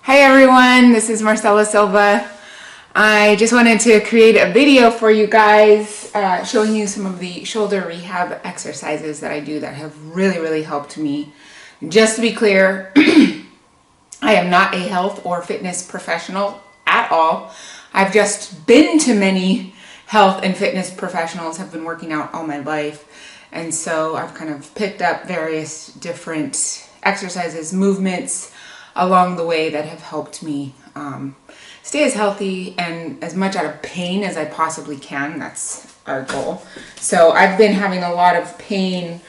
Hi everyone, this is Marcella Silva. I just wanted to create a video for you guys showing you some of the shoulder rehab exercises that I do that have really helped me. Just to be clear, I am not a health or fitness professional at all. I've just been to many health and fitness professionals, have been working out all my life, and so I've kind of picked up various different exercises, movements along the way that have helped me stay as healthy and as much out of pain as I possibly can. That's our goal. So I've been having a lot of pain,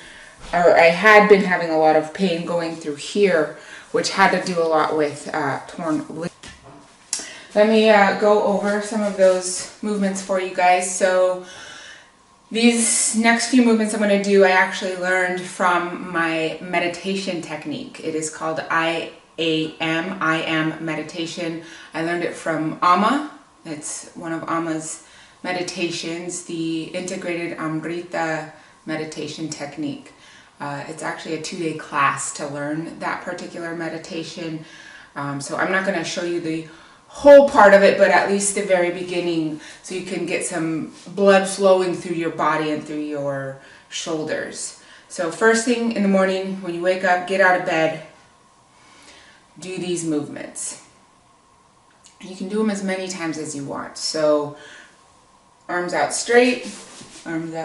or I had been having a lot of pain going through here, which had to do a lot with torn ligaments. Let me go over some of those movements for you guys. So these next few movements I'm going to do, I actually learned from my meditation technique. It is called I am meditation. I learned it from Amma. It's one of Amma's meditations, the integrated Amrita meditation technique. It's actually a 2-day class to learn that particular meditation. So I'm not going to show you the whole part of it, but at least the very beginning, so you can get some blood flowing through your body and through your shoulders. So first thing in the morning, when you wake up, get out of bed, do these movements. You can do them as many times as you want. So arms out straight, and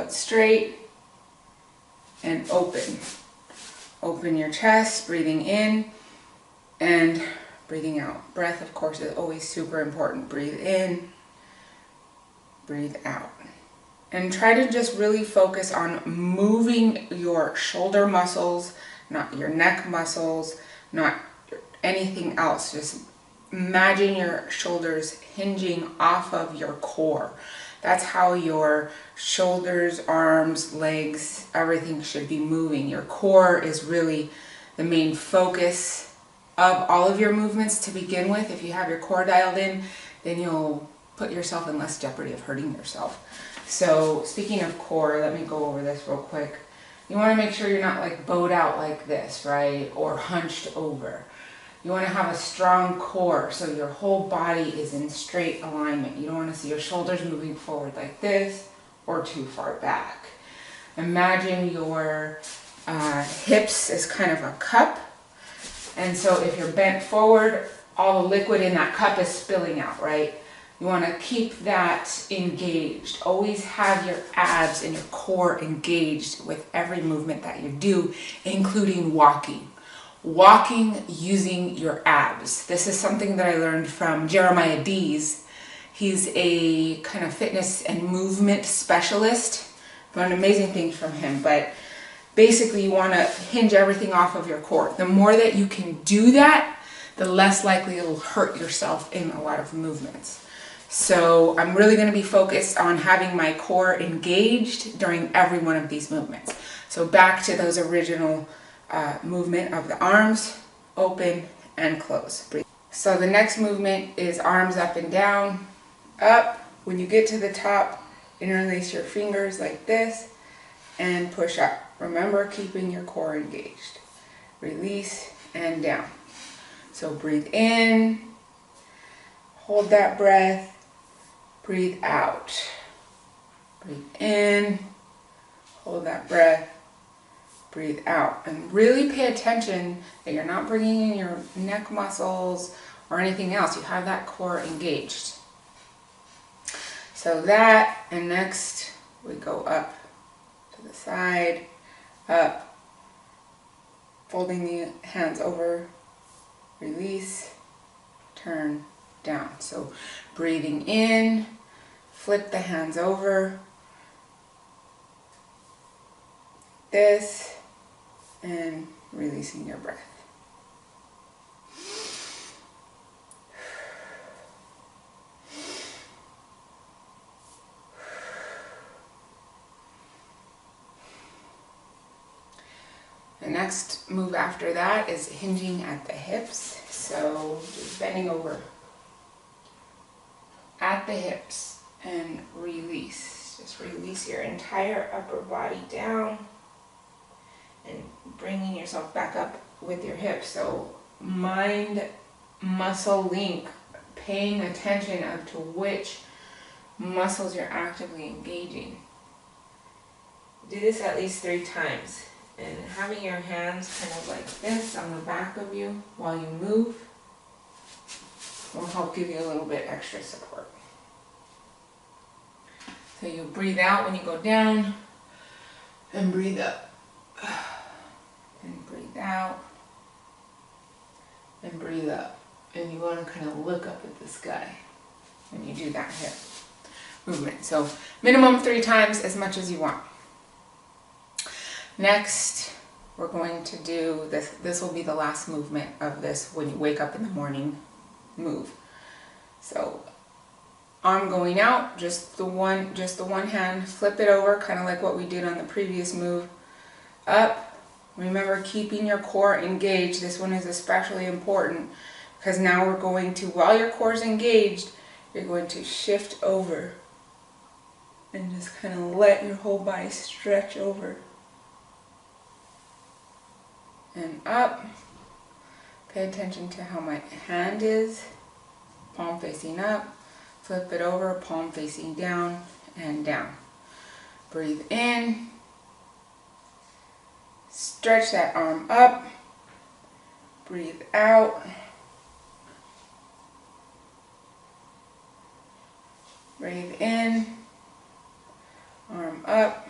open. Open your chest, breathing in and breathing out. Breath, of course, is always super important. Breathe in, breathe out. And try to just really focus on moving your shoulder muscles, not your neck muscles, not anything else. Just imagine your shoulders hinging off of your core. That's how your shoulders, arms, legs, everything should be moving. Your core is really the main focus of all of your movements to begin with. If you have your core dialed in, then you'll put yourself in less jeopardy of hurting yourself. So speaking of core, let me go over this real quick. You want to make sure you're not like bowed out like this, right? Or hunched over. You want to have a strong core so your whole body is in straight alignment. You don't want to see your shoulders moving forward like this or too far back. Imagine your hips as kind of a cup. And so if you're bent forward, all the liquid in that cup is spilling out, right? You want to keep that engaged. Always have your abs and your core engaged with every movement that you do, including walking. Walking using your abs. This is something that I learned from Jeremiah Dees. He's a kind of fitness and movement specialist. Learned amazing things from him, but basically you want to hinge everything off of your core. The more that you can do that, the less likely you'll hurt yourself in a lot of movements. So I'm really going to be focused on having my core engaged during every one of these movements. So back to those original movement of the arms, open and close. Breathe. So the next movement is arms up and down, up. When you get to the top, interlace your fingers like this and push up. Remember, keeping your core engaged. Release and down. So breathe in, hold that breath, breathe out. Breathe in, hold that breath, breathe out. And really pay attention that you're not bringing in your neck muscles or anything else. You have that core engaged. So that, and next we go up to the side, up, folding the hands over, release, turn, down. So breathing in, flip the hands over, this, and releasing your breath. The next move after that is hinging at the hips. So just bending over at the hips and release. Just release your entire upper body down and bringing yourself back up with your hips. So mind muscle link, paying attention as to which muscles you're actively engaging. Do this at least 3 times. And having your hands kind of like this on the back of you while you move will help give you a little bit extra support. So you breathe out when you go down, and breathe up. And breathe out, and breathe up. And you want to kind of look up at the sky when you do that hip movement. So minimum 3 times, as much as you want. Next, we're going to do this. This will be the last movement of this when you wake up in the morning move. So arm going out, just the one hand, flip it over, kind of like what we did on the previous move. Up. Remember, keeping your core engaged. This one is especially important because now we're going to, while your core is engaged, you're going to shift over and just kind of let your whole body stretch over. And up. Pay attention to how my hand is. Palm facing up. Flip it over, palm facing down and down. Breathe in. Stretch that arm up. Breathe out. Breathe in. Arm up.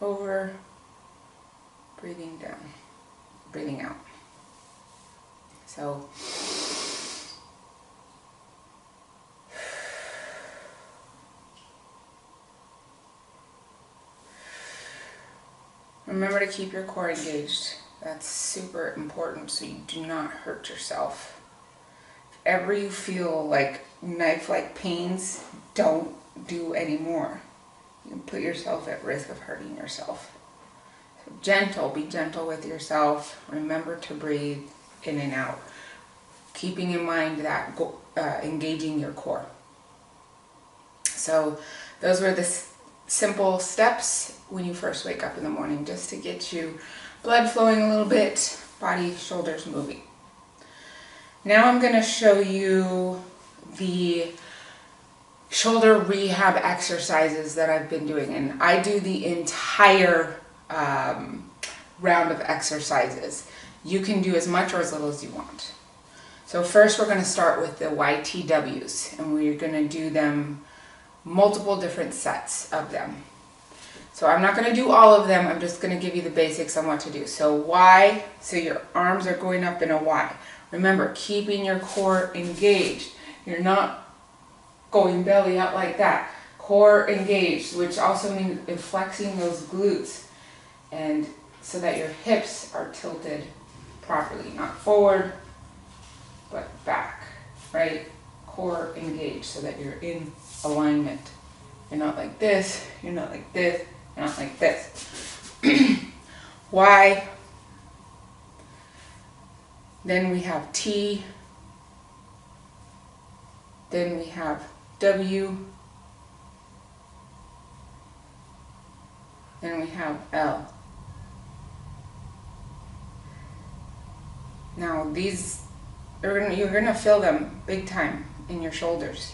Over. Breathing down. Breathing out. So remember to keep your core engaged. That's super important so you do not hurt yourself. If ever you feel like knife-like pains, don't do any more. You can put yourself at risk of hurting yourself. So gentle, be gentle with yourself. Remember to breathe in and out, keeping in mind that engaging your core. So those were the simple steps when you first wake up in the morning, just to get you blood flowing a little bit, body, shoulders moving. Now I'm going to show you the shoulder rehab exercises that I've been doing, and I do the entire round of exercises. You can do as much or as little as you want. So first we're going to start with the YTWs, and we're going to do them multiple different sets of them. So I'm not going to do all of them, I'm just going to give you the basics on what to do. So Y, so your arms are going up in a Y. Remember, keeping your core engaged. You're not going belly out like that. Core engaged, which also means flexing those glutes, and so that your hips are tilted properly, not forward, but back, right? Core engaged so that you're in alignment. You're not like this, you're not like this, you're not like this. Y. Then we have T. Then we have W. Then we have L. Now these, you're gonna feel them big time in your shoulders.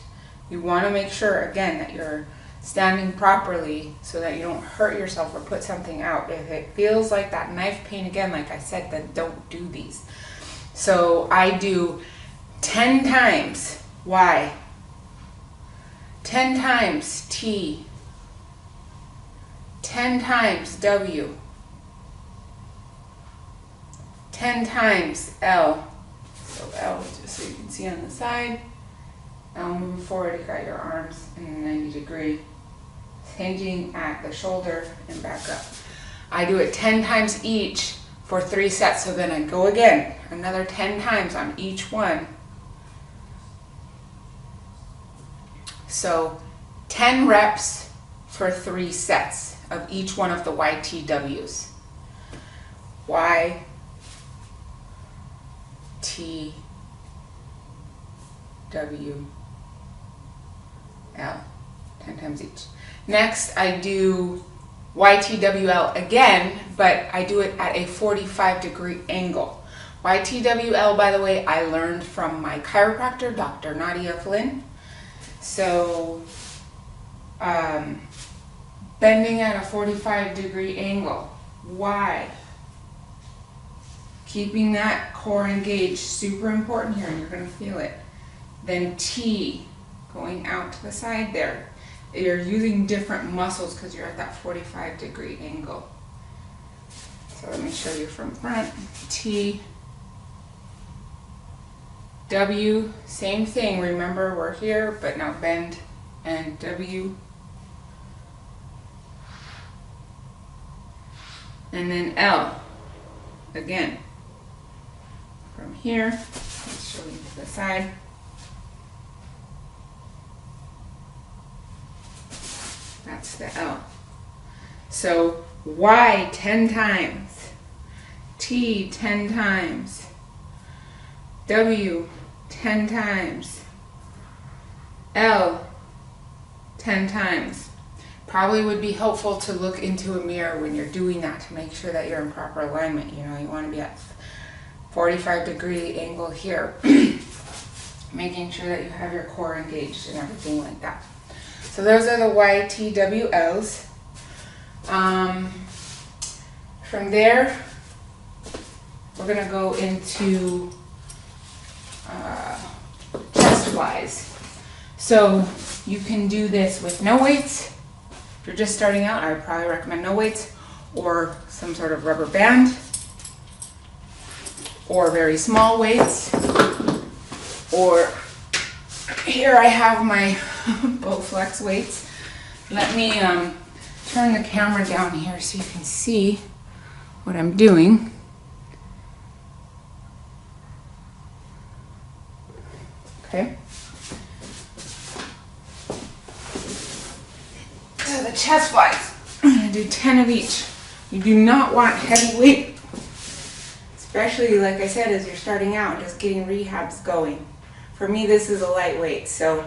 You want to make sure, again, that you're standing properly so that you don't hurt yourself or put something out. If it feels like that knife pain again, like I said, then don't do these. So I do 10 times Y, 10 times T, 10 times W, 10 times L. So L, just so you can see on the side. Now moving forward, you got your arms in a 90 degree, hinging at the shoulder and back up. I do it 10 times each for 3 sets. So then I go again, another 10 times on each one. So 10 reps for 3 sets of each one of the YTWs. Y, T, W, L, 10 times each. Next, I do YTWL again, but I do it at a 45 degree angle. YTWL, by the way, I learned from my chiropractor, Dr. Nadia Flynn. So, bending at a 45-degree angle. Why? Keeping that core engaged, super important here, and you're going to feel it. Then T, going out to the side there. You're using different muscles because you're at that 45-degree angle. So let me show you from front. T, W, same thing. Remember, we're here, but now bend, and W. And then L, again. From here, let's show you to the side. That's the L. So Y 10 times, T 10 times, W 10 times, L 10 times. Probably would be helpful to look into a mirror when you're doing that to make sure that you're in proper alignment. You know, you want to be at 45-degree angle here, making sure that you have your core engaged and everything like that. So those are the YTWLs. From there, we're going to go into chest flies. So you can do this with no weights. If you're just starting out, I would probably recommend no weights, or some sort of rubber band, or very small weights, or here I have my Bowflex weights. Let me turn the camera down here so you can see what I'm doing. Okay. So the chest flies, I'm going to do 10 of each. You do not want heavy weight, especially like I said, as you're starting out, just getting rehabs going. For me, this is a lightweight, so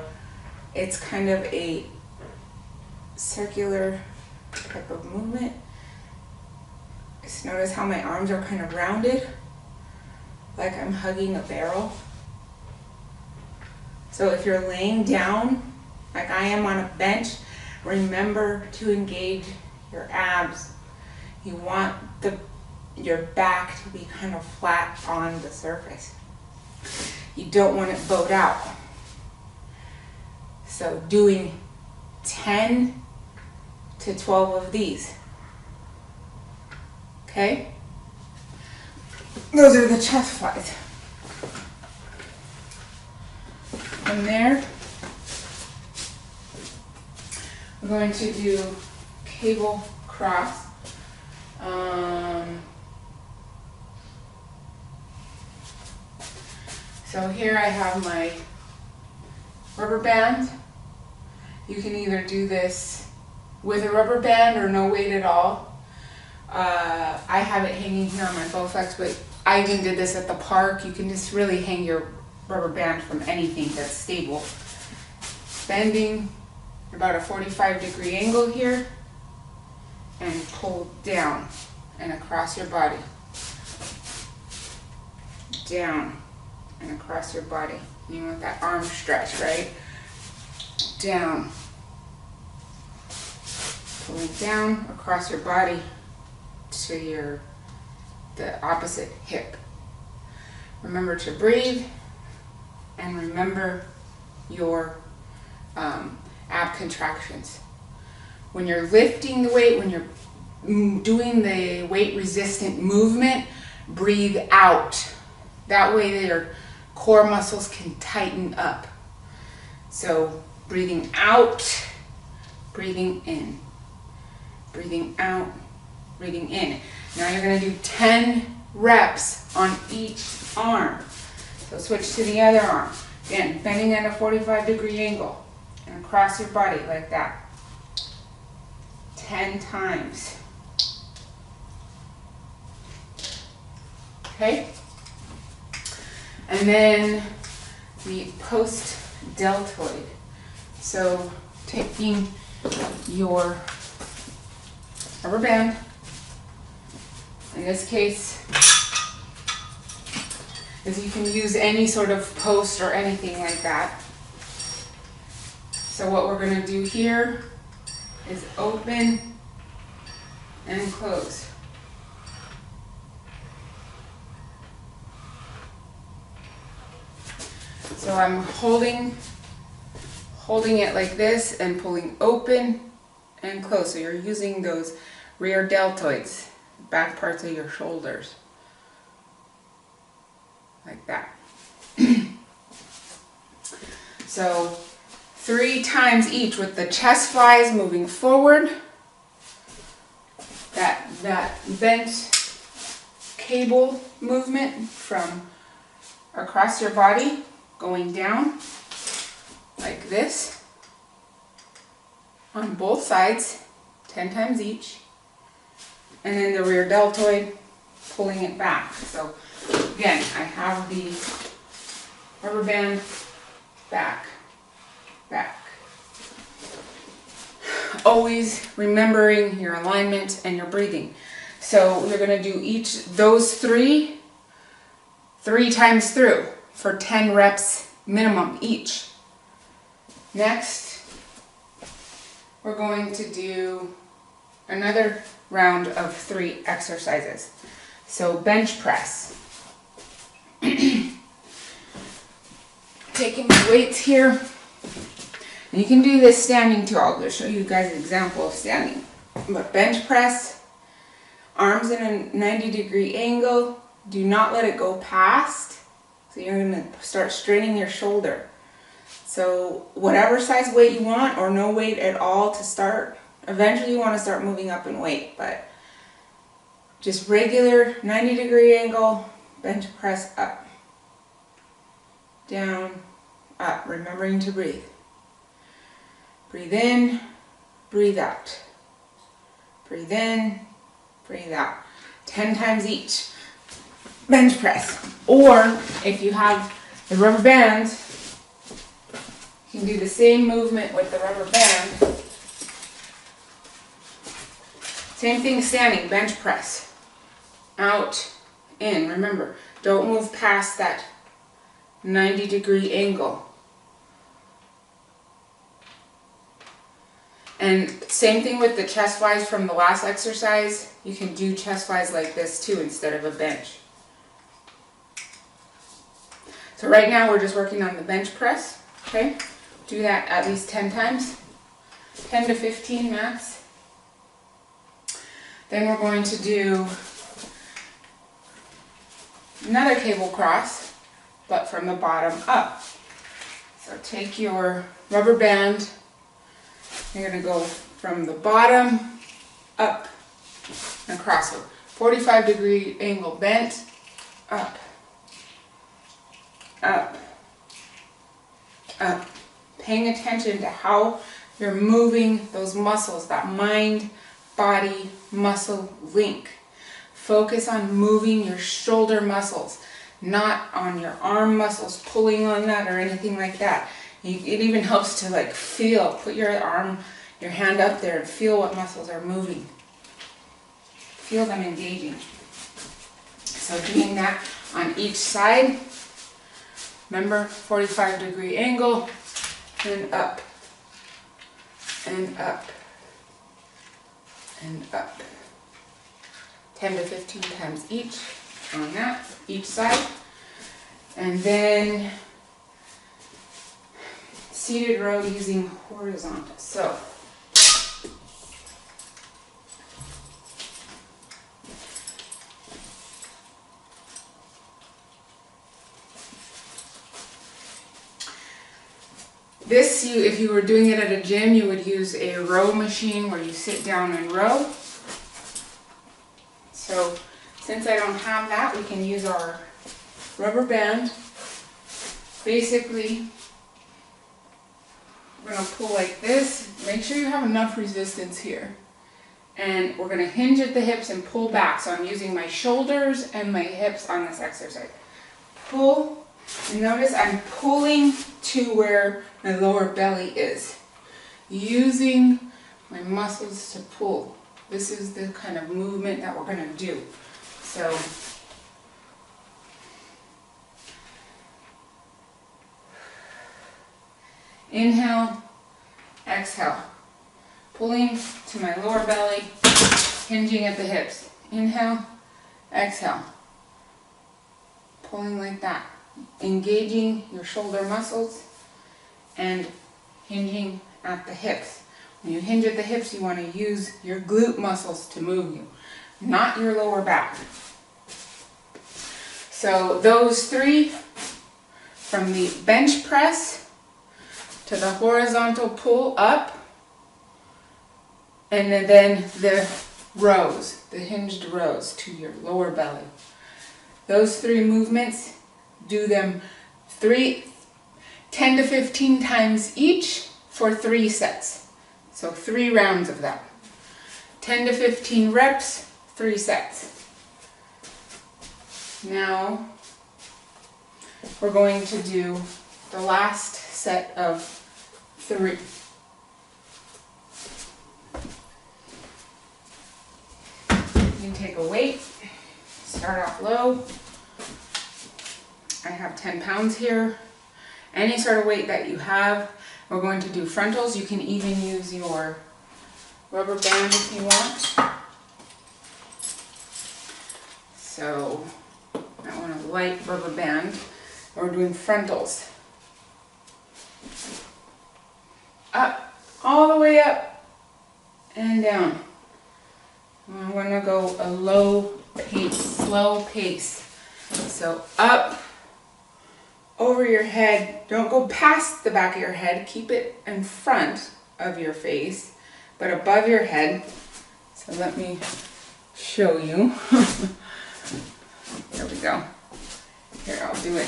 it's kind of a circular type of movement. Just notice how my arms are kind of rounded, like I'm hugging a barrel. So if you're laying down, like I am on a bench, remember to engage your abs. You want your back to be kind of flat on the surface. You don't want it bowed out. So doing 10 to 12 of these. Okay? Those are the chest flies. From there, I'm going to do cable cross. So here I have my rubber band. You can either do this with a rubber band or no weight at all. I have it hanging here on my Bowflex, but I even did this at the park. You can just really hang your rubber band from anything that's stable. Bending about a 45-degree angle here and pull down and across your body. Down and across your body. You want that arm stretch, right? Down. Pulling down across your body to the opposite hip. Remember to breathe and remember your ab contractions. When you're lifting the weight, when you're doing the weight resistant movement, breathe out. That way your core muscles can tighten up. So breathing out, breathing in, breathing out, breathing in. Now you're going to do 10 reps on each arm. So switch to the other arm. Again, bending at a 45-degree angle and across your body like that. 10 times. Okay? And then the post-deltoid. So taking your rubber band, in this case, is you can use any sort of post or anything like that. So what we're going to do here is open and close. So I'm holding it like this and pulling open and close. So you're using those rear deltoids, back parts of your shoulders, like that. So 3 times each with the chest flies moving forward, that bent cable movement from across your body going down like this on both sides, 10 times each, and then the rear deltoid pulling it back. So again, I have the rubber band back. Always remembering your alignment and your breathing. So you're going to do those three times through for 10 reps minimum each. Next, we're going to do another round of 3 exercises. So bench press. Taking my weights here. And you can do this standing too. I'll just show you guys an example of standing. But bench press, arms in a 90-degree angle. Do not let it go past. So you're going to start straining your shoulder. So whatever size weight you want, or no weight at all to start. Eventually you want to start moving up in weight, but just regular 90-degree angle, bench press up, down, up, remembering to breathe. Breathe in, breathe out. Breathe in, breathe out. 10 times each. Bench press. Or if you have the rubber band, you can do the same movement with the rubber band. Same thing standing, bench press. Out, in. Remember, don't move past that 90-degree angle. And same thing with the chest flies from the last exercise. You can do chest flies like this too instead of a bench. So right now we're just working on the bench press. Okay? Do that at least 10 times. 10 to 15 max. Then we're going to do another cable cross, but from the bottom up. So take your rubber band. You're going to go from the bottom up and across. So 45-degree angle bent, up, up, up. Paying attention to how you're moving those muscles, that mind-body muscle link. Focus on moving your shoulder muscles, not on your arm muscles, pulling on that or anything like that. It even helps to like feel, put your hand up there and feel what muscles are moving. Feel them engaging. So doing that on each side. Remember, 45-degree angle, and up, and up, and up. 10 to 15 times each on that, each side. And then seated row using horizontal. So this, if you were doing it at a gym, you would use a row machine where you sit down and row. So since I don't have that, we can use our rubber band. Basically, we're going to pull like this. Make sure you have enough resistance here. And we're going to hinge at the hips and pull back. So I'm using my shoulders and my hips on this exercise. Pull. And notice I'm pulling to where my lower belly is. Using my muscles to pull. This is the kind of movement that we're going to do. So Inhale, exhale. Pulling to my lower belly, hinging at the hips. Inhale, exhale. Pulling like that. Engaging your shoulder muscles and hinging at the hips. When you hinge at the hips, you want to use your glute muscles to move you, not your lower back. So those three, from the bench press to the horizontal pull up, and then the rows, the hinged rows to your lower belly. Those three movements, do them 10 to 15 times each for 3 sets. So 3 rounds of that. 10 to 15 reps, 3 sets. Now we're going to do the last set of 3. You can take a weight, start off low. I have 10 pounds here. Any sort of weight that you have. We're going to do frontals. You can even use your rubber band if you want. So I want a light rubber band. We're doing frontals. Up, all the way up and down. I'm going to go a low pace, slow pace. So up, over your head. Don't go past the back of your head. Keep it in front of your face, but above your head. So let me show you. There we go. Here, I'll do it.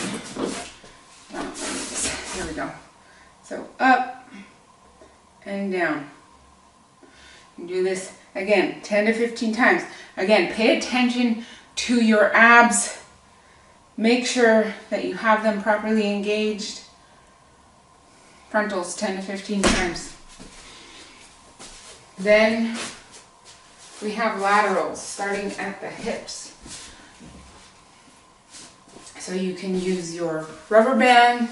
Here we go. So up and down. You do this again 10 to 15 times. Again, pay attention to your abs. Make sure that you have them properly engaged. Frontals 10 to 15 times. Then we have laterals starting at the hips. So you can use your rubber band,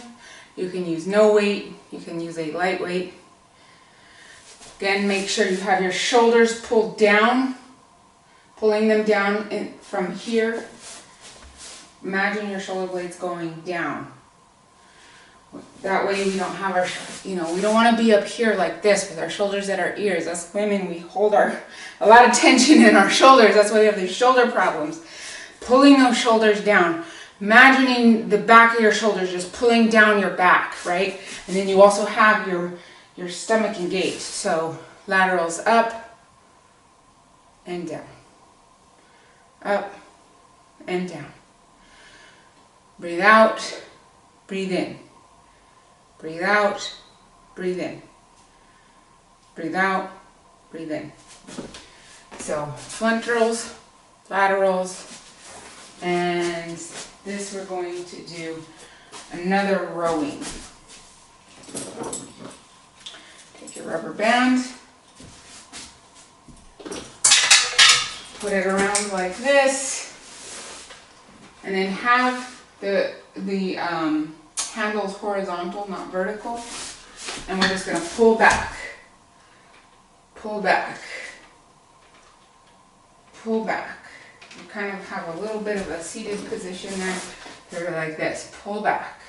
you can use no weight, you can use a light weight. Again, make sure you have your shoulders pulled down, pulling them down from here. Imagine your shoulder blades going down. That way we don't have our, we don't want to be up here like this with our shoulders at our ears. Us women, we hold a lot of tension in our shoulders. That's why we have these shoulder problems. Pulling those shoulders down. Imagining the back of your shoulders just pulling down your back, right? And then you also have your stomach engaged. So laterals up and down. Up and down. Breathe out, breathe in. Breathe out, breathe in. Breathe out, breathe in. So frontals, laterals, and this we're going to do another rowing. Take your rubber band, put it around like this, and then have the handles horizontal, not vertical, and we're just going to pull back, pull back, pull back. You kind of have a little bit of a seated position there. Sort of like this, pull back.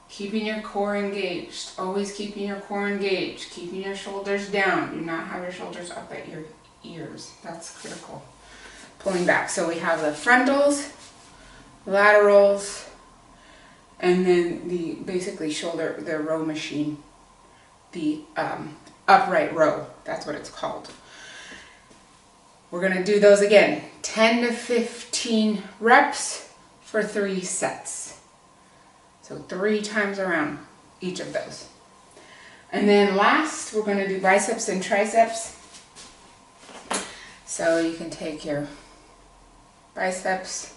Keeping your core engaged, always keeping your core engaged, keeping your shoulders down. Do not have your shoulders up at your ears. That's critical. Pulling back. So we have the frontals, laterals, and then the basically shoulder, the row machine, the upright row. That's what it's called. We're going to do those again, 10 to 15 reps for 3 sets. So 3 times around each of those. And then last, we're going to do biceps and triceps. So you can take your biceps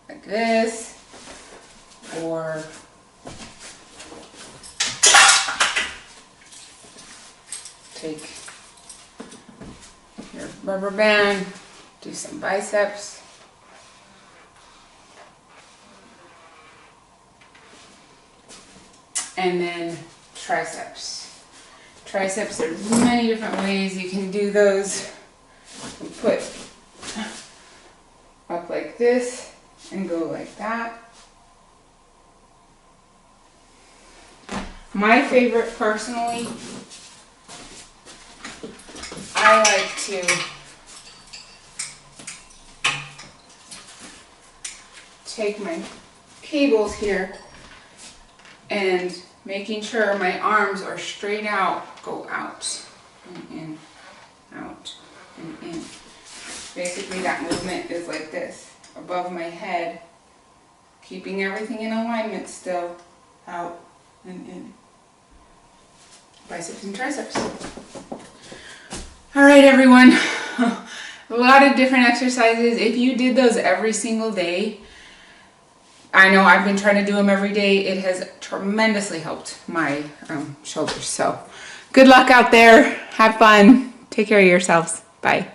like this, or take your rubber band, do some biceps. And then triceps. Triceps, there's many different ways you can do those. You put up like this and go like that. My favorite personally, I like to take my cables here and making sure my arms are straight out, go out and in, out and in. Basically that movement is like this, above my head, keeping everything in alignment still, out and in. Biceps and triceps. All right, everyone. A lot of different exercises. If you did those every single day, I know I've been trying to do them every day. It has tremendously helped my shoulders. So good luck out there. Have fun. Take care of yourselves. Bye.